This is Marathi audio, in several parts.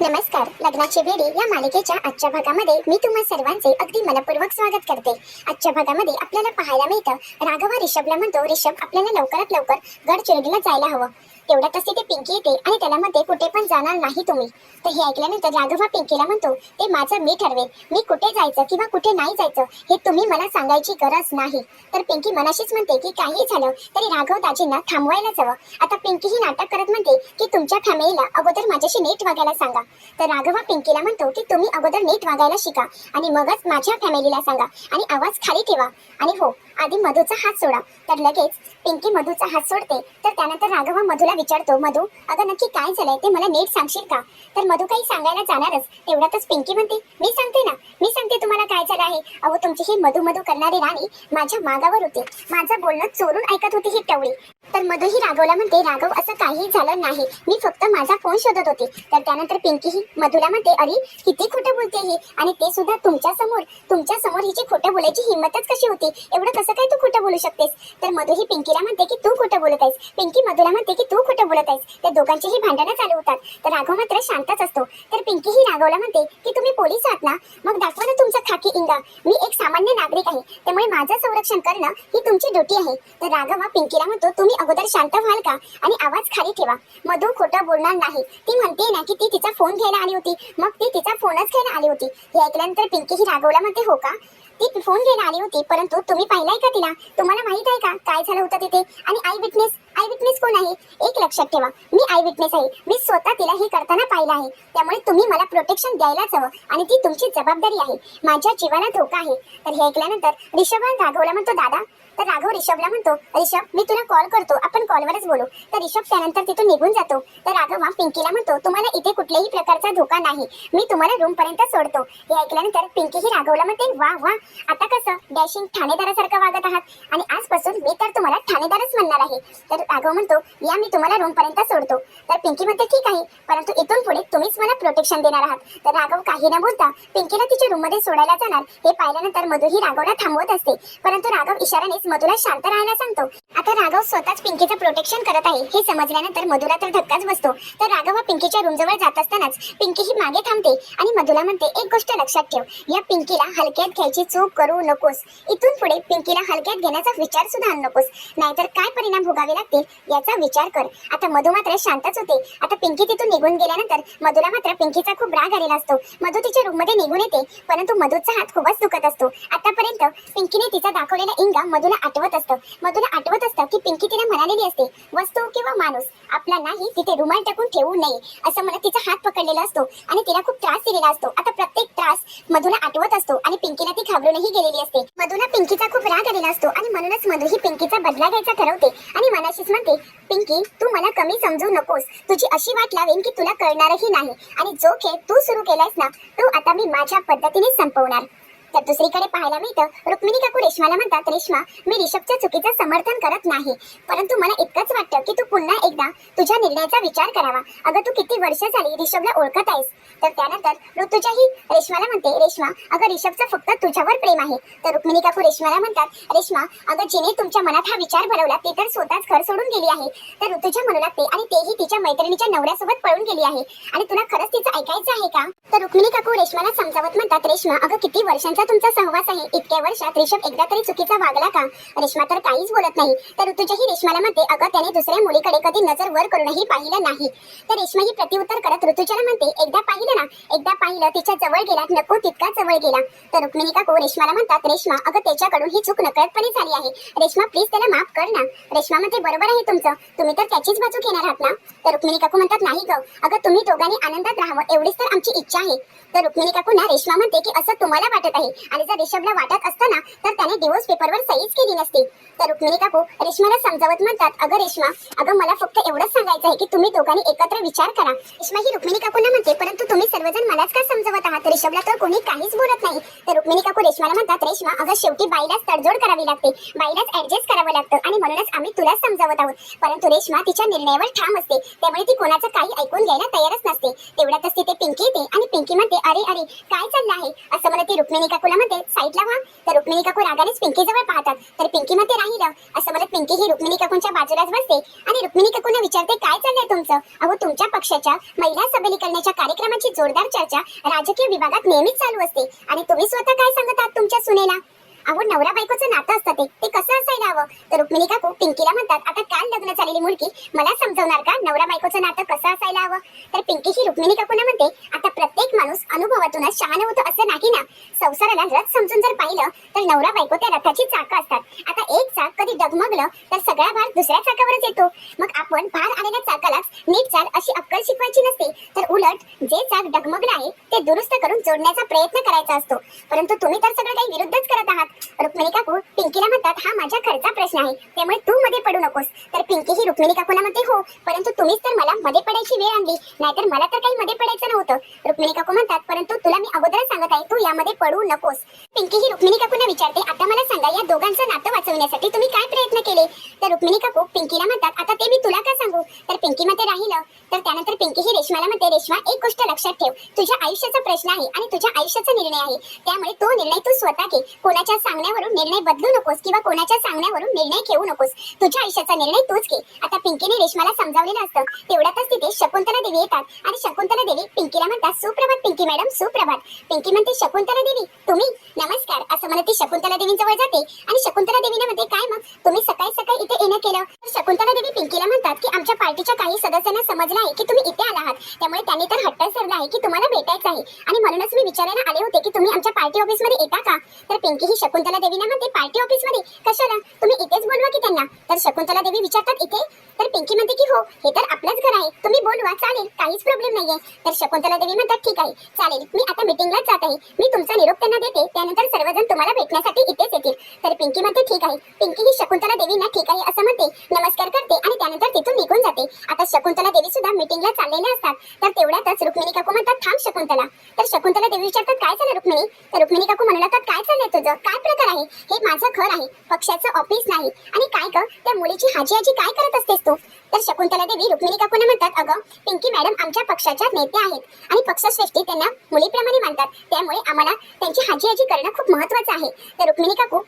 नमस्कार. लग्नाची वेडी या मालिकेच्या आजच्या भागामध्ये मी तुम्हा सर्वांचे अगदी मनपूर्वक स्वागत करते. आजच्या भागामध्ये आपल्याला पाहायला मिळतं राघव रिषभला म्हणतो, रिषभ आपल्याला लवकरात लवकर गडचिरोलीला जायला हवं. तेवढ्यातच तिथे पिंकी येते आणि त्याला म्हणते कुठे पण जाणार नाही तुम्ही. तर हे ऐकल्यानंतर राघव पिंकीला म्हणतो, ते माझं मी ठरवेल, मी कुठे जायचं किंवा कुठे नाही जायचं हे तुम्ही मला सांगायची गरज नाही. तर पिंकी मनाशीच म्हणते की काही झालं तरी राघव दाजींना थांबवायलाच हवं. आता पिंकी ही नाटक करत म्हणते की तुमच्या फॅमिलीला अगोदर माझ्याशी नीट वागायला सांगा. तर राघव पिंकीला म्हणतो की तुम्ही अगोदर नीट वागायला शिका आणि मगच माझ्या फॅमिलीला सांगा आणि आवाज खाली ठेवा. आणि हो, आधी मधूचा हात सोडा. तर लगेच पिंकी मधूचा हात सोडते. तर त्यानंतर राघव मधूला विचारतो, मधू अगं नक्की काय झालंय ते मला नीट सांगशील का? तर मधू काही सांगायला जाणारच तेवढ्यातच पिंकी म्हणते, मी सांगते ना, मी सांगते तुम्हाला काय झालं आहे. अहो तुमची ही मधू मधू करणारी राणी माझ्या मागावर होती, माझं बोलणं चोरून ऐकत होती ही टवळी. तर मधू ही राघवला म्हणते, राघव असं काही झालं नाही, मी फक्त माझा फोन शोधत होती. तर त्यानंतर पिंकी ही मधूला म्हणते, अरे किती खोटं बोलते ही, आणि ते सुद्धा तुमच्या समोर हिची खोटं बोलायची हिंमतच कशी होती, एवढं कसं काय तू खोटं बोलू शकतेस? तर मधू ही पिंकीला म्हणते की तू खोटं बोलत आहेस. पिंकी मधूला म्हणते की तू खोटं बोलत आहेस. त्या दोघांचीही भांडणं चालू होतात. तर राघव मात्र शांतच असतो. तर पिंकी ही राघवला म्हणते की तुम्ही पोलीस आहात ना, मग दाखवा ना तुमचा खाकी इंगा. मी एक सामान्य नागरिक आहे, त्यामुळे माझं संरक्षण करणं ही तुमची ड्युटी आहे. तर राघव पिंकीला म्हणतो, तुम्ही अगोदर शांत व्हाल का आणि आवाज खाली ठेवा. मधू खोटं बोलणार नाही. ती म्हणते ना की ती तिचा फोन घ्यायला आली होती, मग ती तिचा फोनच घ्यायला आली होती. हे ऐकल्यानंतर पिंकी ही राघवला म्हणते, हो का, ती फोन घ्यायला आली होती, परंतु तुम्ही पाहिलाय का तिला? तुम्हाला माहित आहे का काय झालं होतं तिथे? आणि आय विटनेस कोण आहे? एक लक्षात ठेवा, मी आय विटनेस आहे. मी स्वतः तिला हे करताना पाहिलं आहे. त्यामुळे तुम्ही मला प्रोटेक्शन द्यायलाच हवं आणि ती तुमची जबाबदारी आहे. माझ्या जीवाला धोका आहे. तर हे ऐकल्यानंतर रिषभ राघवला म्हणतो, दादा. तर राघव रिषभला म्हणतो, रिषभ मी तुला कॉल करतो, आपण कॉलवरच बोलू. तर रिषभ त्यानंतर तिथून निघून जातो. तर राघव पिंकीला म्हणतो, तुम्हाला इथे कुठल्याही प्रकारचा धोका नाही, मी तुम्हाला रूम पर्यंत सोडतो. हे ऐकल्यानंतर पिंकी ही राघवला म्हणते, वा वा, आता कसं डॅशिंग ठाणेदारासारखं वागत आहात आणि आजपासून मी तर तुम्हाला ठाणेदारच म्हणणार आहे. तर राघव म्हणतो, या मी तुम्हाला रूम पर्यंत सोडतो. तर पिंकी म्हणते, ठीक आहे, परंतु इथून पुढे तुम्हीच मला प्रोटेक्शन देणार आहात. तर राघव काही न बोलता पिंकीला तिच्या रूम मध्ये सोडायला जाणार. हे पाहिल्यानंतर मधू ही राघवला थांबवत असते, परंतु राघव इशारानेच मधूला शांत राहायला सांगतो. आता राघव स्वतःच पिंकीचं प्रोटेक्शन करत आहे हे समजल्यानंतर मधूला तर धक्काच बसतो. तर राघव पिंकीच्या रूम जवळ जात असतानाच पिंकी ही मागे थांबते आणि मधूला म्हणते, एक गोष्ट लक्षात ठेव, या पिंकीला हलक्यात घ्यायची चूक करू नकोस. इथून पुढे पिंकीला हलक्यात घेण्याचा विचार सुद्धा आणू नकोस, नाहीतर काय परिणाम भोगावे लागतील याचा विचार कर. आता मधू मात्र शांतच होते. आता पिंकी तिथून निघून गेल्यानंतर मधूला मात्र पिंकीचा खूप राग आलेला असतो. मधू तिच्या रूम मध्ये निघून येते, परंतु मधूचा हात खूपच दुखत असतो. आतापर्यंत पिंकीने तिचा दाखवलेला इंगा मधूला आठवत असतं की पिंकी तिला म्हणालेली असते, वस्तू किंवा माणूस आपला नाही तिथे रुमाल टाकून ठेवू नये असं म्हणत तिचा हात पकडलेला असतो आणि तिला खूप त्रास दिलेला असतो. आता प्रत्येक त्रास मधूला आठवत असतो आणि पिंकीला ती घाबरूनही गेलेली असते. मधूला पिंकीचा खूप राग आलेला असतो आणि म्हणूनच मधू ही पिंकीचा बदला घ्यायचा ठरवते आणि मनाशीच म्हणते, पिंकी तू मला कमी समजू नकोस, तुझी अशी वाट लावेन की तुला कळणारही नाही आणि जो खेळ तू सुरू केलायस ना तो आता मी माझ्या पद्धतीने संपवणार. तर दुसरीकडे पाहायला मिळतं रुक्मिणी काकू रेश्माला म्हणतात, रेश्मा मी रिषभच्या चुकीचं समर्थन करत नाही, परंतु मला इतकंच वाटतं की तू पुन्हा एकदा तुझ्या निर्णयाचा विचार करावा. अगं तू किती वर्ष झाली रिषभला ओळखत आहेस. तर त्यानंतर ऋतुजाही रेश्माला म्हणते, रेश्मा अगं रिषभचं फक्त तुझ्यावर प्रेम आहे. तर रुक्मिणी काकू रेश्माला म्हणतात, रेश्मा अगं जिने तुमच्या मनात हा विचार भरवला ती तर स्वतःच घर सोडून गेली आहे. तर ऋतुजा म्हणू लागते, आणि तेही तिच्या मैत्रिणीच्या नवऱ्यासोबत पळून गेली आहे, आणि तुला खरंच तिचं ऐकायचं आहे का? तर रुक्मिणी काकू रेश्माला समजावत म्हणतात, रेश्मा अगं किती वर्षांचा तुमचा सहवास आहे, इतक्या वर्षात रिषभ एकदा तरी चुकीचा वागला का? रेश्मा तर काहीच बोलत नाही. तर ऋतुजाही रेश्माला म्हणते, अगं त्याने दुसऱ्या मुलीकडे कधी नजर वर करूनही पाहिलं नाही. तर रेश्मा ही प्रत्युत्तर करत ऋतुजाला म्हणते, एकदा पाहिलं तिच्या जवळ गेला, नको तितका जवळ गेला. तर रुक्मिणी काकू रेश्माला म्हणतात, रेश्मा अगं त्याच्याकडून ही चूक नकळतपणे झाली आहे, रेश्मा प्लीज त्याला माफ कर ना. रेश्मा म्हणते, बरोबर आहे तुमचं, तुम्ही तर त्याचीच बाजू घेणार आहात ना. तर रुक्मिणी काकू म्हणतात, नाही ग, अगं तुम्ही दोघांनी आनंदात राहावं एवढीच तर आमची इच्छा आहे. तर रुक्मिणी काकू ना रेश्मा म्हणते की असं तुम्हाला वाटत आहे, आणि जर रिषभला वाटत असतं ना तर त्याने डिवोर्स पेपरवर सहीच केली नसती. तर रुक्मिणी काकू रेश्माला समजावत म्हणतात, अगं रेश्मा अगं मला फक्त एवढंच सांगायचं आहे की तुम्ही दोघांनी एकत्र विचार करा. रेश्मा ही रुक्मिणी काकूंना म्हणते, परंतु तुम्ही सर्वजण मलाच का समजावत आहात, रिषभला तर कोणी काहीच बोलत नाही. तर रुक्मिणी काकू रेश्माला म्हणतात, रेश्मा अगं शेवटी बाईलाच तडजोड करावी लागते, बाईलाच ऍडजस्ट करावं लागतं, आणि म्हणूनच आम्ही तुलाच समजावत आहोत. परंतु रेश्मा तिच्या निर्णयावर ठाम असते, त्यामुळे ती कोणाचं काही ऐकून घ्यायला तयारच नसते. तेवढ्यातच तिथे पिंकी येते आणि पिंकी म्हणते, अरे अरे काय चाललं आहे असं म्हणत ती रुक्मिणी काकूला म्हणते, साईडला व्हा. तर रुक्मिणी काकू रागानेच पिंकी जवळ पाहतात. तर पिंकी मध्ये राहिलं असं म्हणत पिंकी ही रुक्मिणी काकूंच्या बाजूलाच बसते आणि रुक्मिणी काकूंना विचारते, काय चाललंय तुमचं? अहो, तुमच्या पक्षाच्या महिला सबलीकरणाच्या कार्यक्रमाची जोरदार चर्चा राजकीय विभागात नेहमीच चालू असते आणि तुम्ही स्वतः काय सांगत आहात तुमच्या सुनेला? अहो, नवरा बायकोचं नातं असतं ते कसं असायला हवं? तर रुक्मिणी काकू पिंकीला म्हणतात, आता काल लग्न झालेली मुलगी मला समजवणार का नवरा बायकोचं नातं कसं असायला हवं? तर पिंकी ही रुक्मिणी काकूंना म्हणते, आता प्रत्येक माणूस अनुभवातूनच शहाणा होतो असं नाही ना. संसाराला रथ समजून जर पाहिलं तर नवरा बायको त्या रथाची चाकं असतात. आता एक चाक कधी डगमगलं तर सगळा भार दुसऱ्या चाकावरच येतो. मग आपण भार आलेल्या चाकालाच नीट चाल अशी अक्कल शिकवायची नसते, तर उलट जे चाक डगमगलं आहे ते दुरुस्त करून जोडण्याचा प्रयत्न करायचा असतो. परंतु तुम्ही तर सगळं काही विरुद्धच करत आहात. रुक्मिणी काकू पिंकीला म्हणतात, हा माझ्या घरचा प्रश्न आहे, त्यामुळे तू मध्ये पडू नकोस. तर पिंकी ही रुक्मिणी काकूला म्हणते, हो, परंतु तुम्हीच तर मला मध्ये पडायची वेळ आणली, नाहीतर मला तर काही मध्ये पडायचं नव्हतं. रुक्मिणी काकू म्हणतात, परंतु तुला मी अगोदरच सांगत आहे, तू यामध्ये पडू नकोस. पिंकी ही रुक्मिणी काकूंना विचारते, आता मला सांगा, या दोघांचं नातं वाचवण्यासाठी तुम्ही काय प्रयत्न केले? तर रुक्मिणी काकू पिंकीला म्हणतात, आता ते मी तुला का सांगू? तर पिंकी मध्ये राहिलं तर त्यानंतर पिंकी ही रेशमाला म्हणते, रेशमा, एक गोष्ट लक्षात ठेव, तुझ्या आयुष्याचा प्रश्न आहे आणि तुझ्या आयुष्याचा निर्णय आहे, त्यामुळे तो निर्णय तू स्वतः घे. कोणाच्या सांगण्यावरून निर्णय बदलू नकोस किंवा कोणाच्या सांगण्यावरून निर्णय घेऊ नकोस. तुझ्या आयुष्याचा निर्णय तूच घे. आता पिंकीने रेशमाला समजावलेलं असतं. तेवढ्यातच तिथे शकुंतला देवी येतात आणि शकुंतला देवी पिंकीला म्हणतात, सुप्रभात पिंकी मॅडम, सुप्रभात. पिंकी म्हणते, शकुंतला देवी तुम्ही? नमस्कार असं म्हणत ती शकुंतला देवींजवळ जाते आणि शकुंतला देवीने म्हणते, काय मग तुम्ही सकाळी सकाळी इथे येणं केलं? तर शकुंतला देवी पिंकीला म्हणतात की आमच्या पार्टीच्या काही सदस्यांना समजलं आहे की तुम्ही इथे आला आहात, त्यामुळे त्यांनी तर हट्ट सरला आहे की तुम्हाला भेटायचं आहे आणि म्हणूनच मी विचारायला आले होते की तुम्ही आमच्या पार्टी ऑफिस मध्ये येता का? तर पिंकी ही शकुंतला देवीना म्हणते, पार्टी ऑफिस मध्ये कशाला? तुम्ही इथेच बोलवा की त्यांना. तर शकुंतला देवी विचारतात, इथे? तर पिंकी म्हणते की हो, हे तर आपलंच घर आहे, तुम्ही बोलवा, चालेल, काहीच प्रॉब्लेम नाहीये. तर शकुंतला देवी म्हणतात, ठीक आहे, चालेल, मी आता मीटिंगलाच जात आहे, मी तुमचा निरोप त्यांना देते, त्यानंतर सर्वजण तुम्हाला भेटण्यासाठी इथेच येतील. तर पिंकी म्हणते, ठीक आहे. पिंकी ही शकुंतला देवींना ठीक आहे असं म्हणते, नमस्कार करते आणि त्यानंतर तिथून निघून जाते. आता शकुंतला देवी सुद्धा मीटिंगला चाललेल्या असतात. तर तेवढ्यातच रुक्मिणी काकू म्हणतात, थांब शकुंतला. तर शकुंतला देवी विचारतात, काय झालं रुक्मिणी? तर रुक्मिणी काकू म्हणू लागतात, काय चाललंय तुझं? काय प्रकार आहे? हे माझं घर आहे, पक्षाचं ऑफिस नाही. आणि काय ग, त्या मुलीची हाजी आजी काय करत असतेस तू? तर शकुंतला देवी रुक्मिणी काकूंना म्हणतात, अगं पिंकी मॅडम आमच्या पक्षाच्या नेत्या आहेत आणि पक्षश्रेष्ठी त्यांना मुलीप्रमाणे मानतात, त्यामुळे आम्हाला त्यांची हाजी आजी करणं खूप महत्त्वाचं आहे. तर रुक्मिणी काकू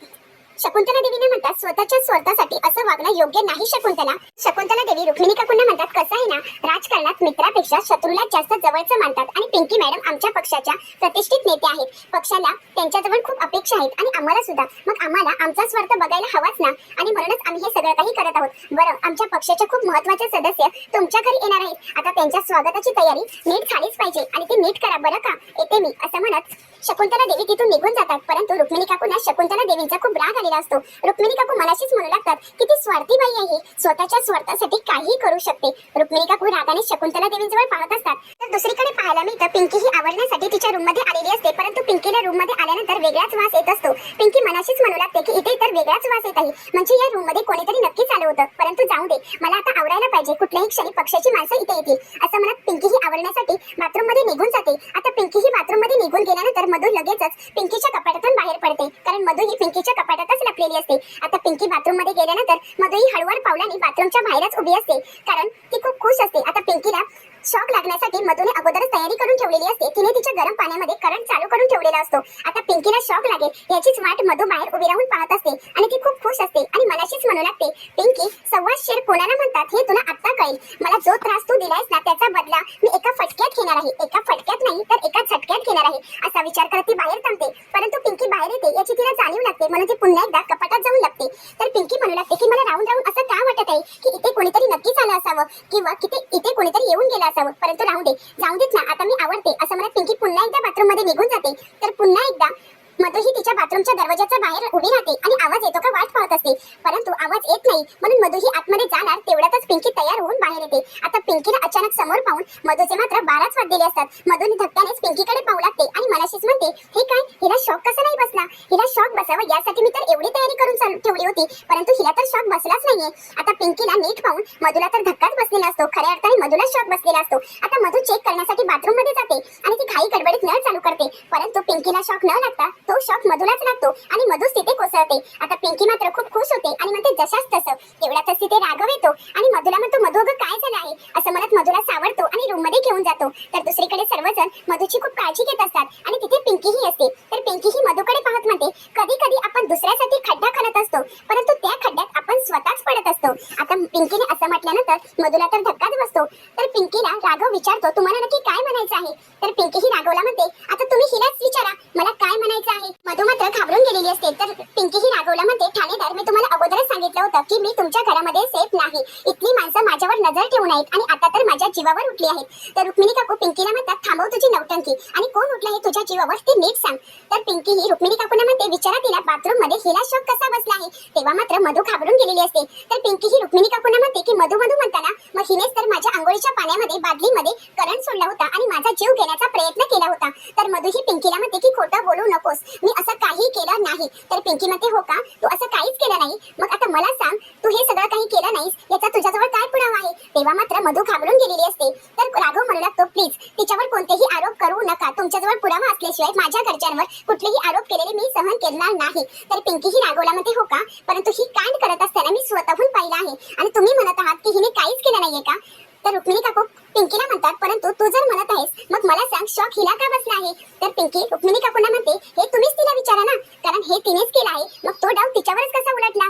शकुंतला देवीने म्हणतात, स्वतःच्या स्वार्थासाठी असं वागणं योग्य नाही शकुंतला. शकुंतला देवी रुक्मिणी काकूंना म्हणतात, कसं आहे ना, राजकारणात मित्रापेक्षा शत्रूला जास्त जवळचं मानतात आणि पिंकी मॅडम आमच्या पक्षाच्या प्रतिष्ठित नेते आहेत. पक्षाला त्यांच्याजवळ खूप अपेक्षा आहेत आणि आम्हाला सुद्धा, मग आम्हाला आमचा स्वार्थ बघायला हवाच ना, आणि म्हणूनच आम्ही हे सगळं काही करत आहोत. बरं, आमच्या पक्षाचे खूप महत्त्वाचे सदस्य तुमच्या घरी येणार आहेत, आता त्यांच्या स्वागताची तयारी नीट झालीच पाहिजे आणि ती नीट करा बरं का, येते मी असं म्हणत शकुंतला देवी तिथून निघून जातात. परंतु रुक्मिणी काकूंना शकुंतला देवींचा खूप राग आलेला असतो. रुक्मिणी काकू मनाशीच म्हणू लागतात की ती स्वार्थी बाई आहे, स्वतःच्या स्वार्थासाठी काही करू शकते. रुक्मिणी काकू रागाने शकुंतला देवींजवळ पाहत असतात. तर दुसरीकडे पाहायला मिळतं, पिंकी ही आवडण्यासाठी तिच्या रूम मध्ये आलेली असते, परंतु पिंकीला रूम मध्ये आल्यानंतर वेगळाच वास येत असतो. पिंकी मनाशीच म्हणू लागते की इथे तर वेगळाच वास येत आहे, म्हणजे या रूम मध्ये कोणीतरी नक्कीच आलं होतं, परंतु जाऊ दे, मला आता आवरायला पाहिजे, कुठल्याही क्षणी पक्षाची माणसं इथे येतील असं म्हणत पिंकी ही आवरण्यासाठी बाथरूम मध्ये निघून जाते. आता पिंकी ही बाथरूम मध्ये निघून गेल्यानंतर मधु लगेचच पिंकीच्या कपाटातून बाहेर पडते, कारण मधु ही पिंकीच्या कपाटातच लपलेली असते. आता पिंकी बाथरूम मध्ये गेल्यानंतर मधु ही हळूवार पावलांनी बाथरूमच्या बाहेरच उभी असते, कारण ती खूप खुश असते. आता पिंकीला शॉक लागण्यासाठी मधुने अगोदरच तयारी करून ठेवलेली असते. तिने तिच्या गरम पाण्यामध्ये करंट चालू करून ठेवलेला असतो. आता पिंकीला शॉक लागेल याचीच वाट मधु बाहेर उभी राहून पाहत असते आणि ती खूप खुश असते आणि मनाशीच म्हणू लागते, पिंकी, सव्वा शेर कोणाला म्हणतात हे तुला आत्ता कळेल. मला जो त्रास तू दिलायस ना त्याचा बदला मी एका फटक्यात घेणार आहे, एका फटक्यात नाही तर एका झटक्यात घेणार आहे असा विचार करत ती बाहेर थांबते. परंतु पिंकी बाहेर येते याची तिला जाणीव लागते, म्हणून ती पुन्हा एकदा कपाटात जाऊन लपते. तर पिंकी म्हणू लागते की मला राहून राहून असं का वाटत आहे की इथे कोणीतरी नक्कीच आलं असावं किंवा इथे कोणीतरी येऊन गेलं असावं, परंतु राहू दे, जाऊ देत ना, आता मी आवडते असं म्हणत पिंकी पुन्हा एकदा बाथरूम मध्ये निघून जाते. तर पुन्हा एकदा मधु ही तिच्या बाथरूमच्या दरवाजाच्या बाहेर उभी राहते आणि आवाज येतो का वाट पाहत असते, परंतु आवाज येत नाही, म्हणून मधु ही आतमध्ये जाणार. तेवढ्यातच पिंकी तयार होऊन बाहेर येते. आता पिंकीला अचानक समोर पाहून मधुचे मात्र 12च वाजलेले असतात. मधुने धक्क्यानेच पिंकीकडे पाहू लागते आणि मनाशीच म्हणते, हे काय, हिला शॉक कसा नाही बसला? हिला शॉक बसावा यासाठी मी तर एवढी तयारी करून ठेवली होती, परंतु हिला तर शॉक बसलाच नाहीये. आता पिंकीला नीट पाहून मधुला तर धक्काच बसलेला असतो, खऱ्या अर्थाने मधुला शॉक बसलेला असतो. आता मधु चेक करण्यासाठी बाथरूम मध्ये जाते आणि ती घाई गडबडीत नळ चालू करते, परंतु पिंकीला शॉक न लागता तो शॉक मधुलाच लागतो आणि मधूच तिथे कोसळते. आता पिंकी मात्र खूप खुश होते आणि म्हणते जशाच तसं. तेवढ्यातच तिथे राघव येतो आणि मधुला म्हणतो मधु अगं काय झालं आहे असं म्हणत मधुला सावरतो आणि रूम मध्ये घेऊन जातो. तर दुसरीकडे सर्वजण मधुची खूप काळजी घेत असतात आणि तिथे पिंकीही असते. तर पिंकी ही मधुकडे पाहत म्हणते कधी कधी आपण दुसऱ्यासाठी खड्डा खणत असतो परंतु त्या खड्ड्यात आपण स्वतःच पडत असतो. आता पिंकीने असं म्हटल्यानंतर मधुला तर धक्काच बसतो. तर पिंकीला राघव विचारतो तुम्हाला नक्की काय म्हणायचं आहे. तर पिंकी ही राघवला म्हणते आता तुम्ही हिलाच विचारा मला काय म्हणायचं आहे. मधु मात्र घाबरून गेलेली असते. तर पिंकी ही राघवला म्हणते ठाणेदार मी तुम्हाला अगोदरच सांगितलं होतं की मी तुमच्या घरामध्ये सेफ नाही. इथली माणसं माझ्यावर नजर ठेवून आहेत आणि आता तर माझ्या जीवावर उठली आहेत. तर रुक्मिणी काकू पिंकीला म्हणतात थांबव तुझी नौटंकी आणि कोण उठलं आहे तुझ्या जीवावर ते नीट सांग. तर पिंकी ही रुक्मिणी काकूंना म्हणते विचारा तिला बाथरूम मध्ये हिला शॉक कसा बसला आहे. तेव्हा मात्र मधु घाबरून गेलेली असते. तर पिंकी ही रुक्मिणी काकूंना म्हणते की मधु मधु म्हणताना मग हिनेच तर माझ्या अंघोळीच्या पाण्यामध्ये बादलीमध्ये करंट सोडला होता आणि माझा जीव घेण्याचा प्रयत्न केला होता. तर मधु ही पिंकीला म्हणते की खोटं बोलू नकोस मी असं काही केलं नाही. तर पिंकी म्हणते हो का तू असं काहीच केलं नाही. मग आता मला सांग तू हे सगळं काही केलं नाहीस याचा तुझ्याजवळ काय पुरावा आहे. तेव्हा मात्र मधु घाबरून गेलेली असते. तर राघव म्हणू लागतो प्लीज तिच्यावर कोणतेही आरोप करू नका. तुमच्याजवळ पुरावा असल्याशिवाय माझ्या घरच्यांवर कुठलेही आरोप केलेले मी सहन करणार नाही. तर पिंकी ही राघवला म्हणते हो का परंतु ही कांड करत असताना मी स्वतःहून पाहिलं आहे आणि तुम्ही म्हणत आहात की हिने काहीच केलं नाहीये का. तर रुक्मिणी काकू पिंकीला म्हणतात परंतु तू जर म्हणत आहेस मग मला सांग शॉक हिला का बसला आहे. तर पिंकी रुक्मिणी काकूंना म्हणते हे तुम्हीच तिला विचारा ना कारण हे तिनेच केलं आहे मग तो डाव तिच्यावरच कसा उलटला.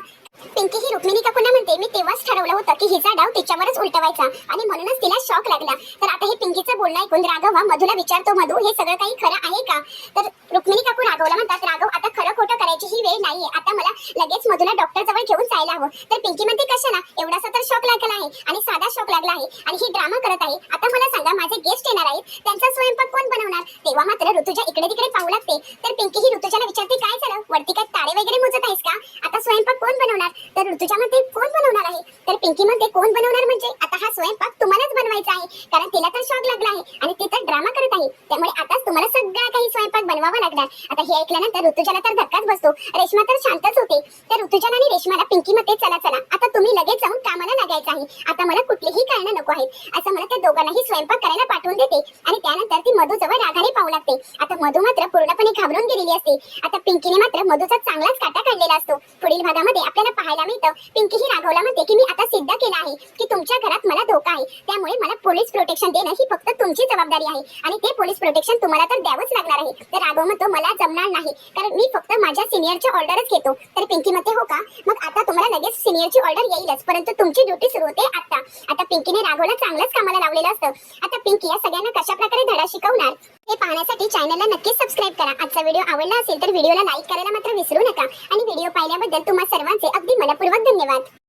पिंकी ही रुक्मिणी काकूंना म्हणते मी तेव्हाच ठरवलं होतं की हिचा डाव तिच्यावरच उलटवायचा आणि म्हणूनच तिला शॉक लागला. तर आता हे पिंकीचं बोलणं ऐकून राघव मधुला विचारतो मधु हे सगळं काही खरं आहे का. तर रुक्मिणी काकू राघवला म्हणतात राघव आता खरं खोटं करायची ही वेळ नाहीये. आता मला लगेच मधुला डॉक्टर जवळ घेऊन जायला हवं. तर पिंकी म्हणते कशाला एवढासा तर शॉक लागला आहे आणि साधा शॉक लागला आहे आणि ही ड्रामा करत आहे. आता मला सांगा माझे गेस्ट येणार आहेत त्यांचा स्वयंपाक कोण बनवणार. तेव्हा मात्र ऋतुजा इकडे तिकडे पाहू लागते. तर पिंकी ही ऋतुजाला विचारते काय झालं वरती काय तारे वगैरे मोजत आहेस का. आता स्वयंपाक कोण बनवणार. तर ऋतुजा म्हणते कोण बनवणार आहे. तर पिंकी म्हणते कोण बनवणार म्हणजे आता हा स्वयंपाक तुम्हालाच बनवायचा आहे कारण तिला तर शॉक लागला आहे आणि ती तर ड्रामा करत आहे त्यामुळे आताच तुम्हाला सगळा काही स्वयंपाक बनवावा लागणार. आता हे ऐकल्यानंतर ऋतुजाला तर धक्काच बसतो. रेश्मा तर शांतच होते. तर ऋतुजा आणि रेश्माला पिंकी म्हणते चला चला आता तुम्ही लगेच जाऊन कामाला लागायचं आहे. आता मला कुठलीही कारणं नको आहेत असं म्हणत त्या दोघांनाही स्वयंपाक करायला पाठवून देते आणि त्यानंतर ती मधु जवळ रागाने पाहू लागते. आता मधु मात्र पूर्णपणे घाबरून गेलेली असते. आता पिंकीने मात्र मधुचा चांगलाच काटा काढलेला असतो. पुढील भागामध्ये आपल्याला पाहायला मिळतं पिंकी ही राघवला म्हणते की मी आता सिद्ध केलं आहे की तुमच्या घरात मला धोका आहे त्यामुळे मला पोलीस प्रोटेक्शन देणं ही फक्त तुमची जबाबदारी आहे आणि ते पोलीस प्रोटेक्शन तुम्हाला तर द्यावंच लागणार आहे. तर राघव म्हणतो मला जमणार नाही कारण मी फक्त माझ्या सिनियरची ऑर्डरच घेतो. तर पिंकी म्हणते हो का मग आता तुम्हाला लगेच सिनियरची ऑर्डर येईलच परंतु तुमची ड्युटी सुरू होते आता. आता पिंकीने राघवला चांगलंच कामाला लावलेलं असतं. आता पिंकी या सगळ्यांना कशा प्रकारे धडा शिकवणार हे पाहण्यासाठी चॅनलला नक्कीच सबस्क्राईब करा. आजचा व्हिडिओ आवडला असेल तर व्हिडिओला लाईक करायला मात्र विसरू नका आणि व्हिडिओ पाहिल्याबद्दल तुम्हा सर्वांचे अगदी मनपूर्वक धन्यवाद.